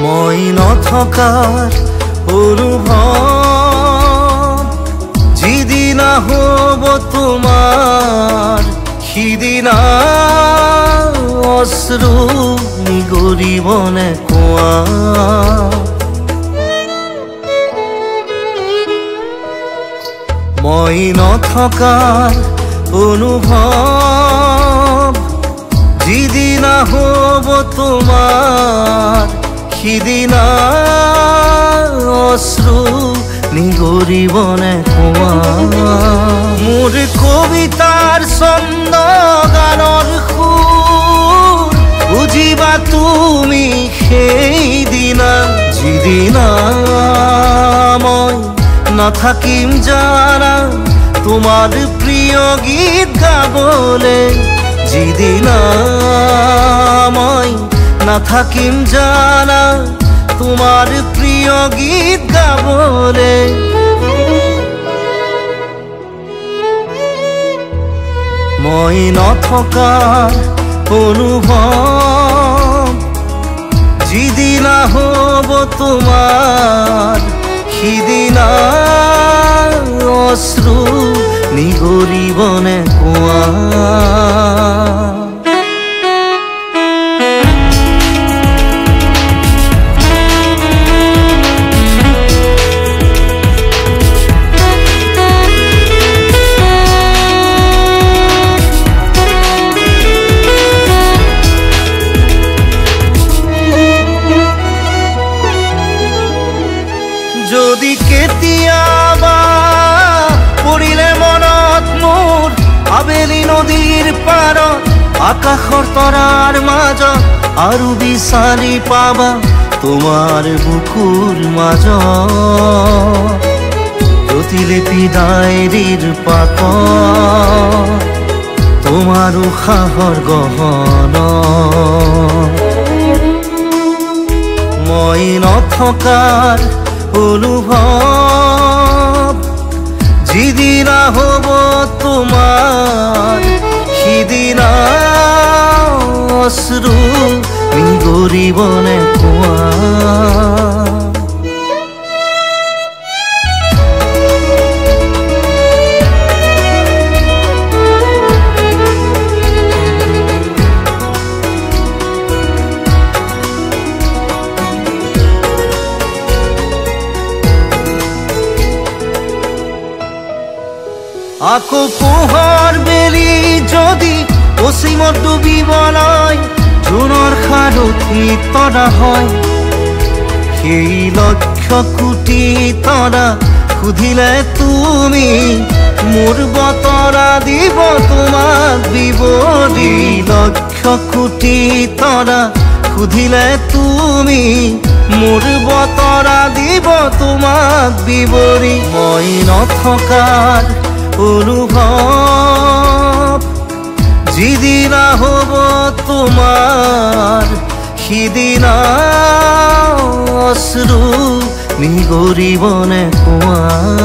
মই নথকাৰ অনুভৱ যিদিনা হ'ব তোমাৰ সিদিনা অশ্ৰু নিগৰিবনে কোৱা মই নথকাৰ অনুভৱ যিদিনা হ'ব তোমাৰ সিদিনা অশ্ৰু নিগৰিবনে কোৱা মোৰ কবিতাৰ ছন্দ গানৰ সুৰ বুজিবা তুমি সেইদিনা যিদিনা মই নাথাকিম জানা তোমাৰ প্ৰিয় গীত গাবলে যিদিনা মই নাথাকিম জানা তোমাৰ প্ৰিয় গীত গাবলে মই নথকাৰ অনুভৱ যিদিনা হ'ব তোমাৰ সিদিনা অশ্ৰু নিগৰিবনে কোৱা যদি কেতিয়াবা পৰিলে মনত মোৰ আবেলি নদীৰ পাৰত আকাশৰ তৰাৰ মাজত আৰু বিচাৰি পাবা তোমাৰ বুকুৰ মাজত প্ৰতিলিপি ডায়েৰীৰ পাতত তোমাৰ উশাহৰ গহনা মই নথকাৰ অনুভৱ যিদিনা হ'ব তোমাৰ সিদিনা অশ্ৰু নিগৰিবনে কোৱা আকৌ পোহৰ বেলি যদি পশ্চিমত ডুবিবলৈ জোনৰ সাৰথি তৰা হয় সেই লক্ষ কোটি তৰা সুধিলে তুমি মোৰ বতৰা দিব তোমাক বিৱৰি লক্ষ কোটি তৰা সুধিলে তুমি মোৰ বতৰা দিব তোমাক বিৱৰি মই নথকাৰ অনুভৱ যিদিনা হ'ব তোমাৰ সিদিনা অশ্ৰু নিগৰিবনে কোৱা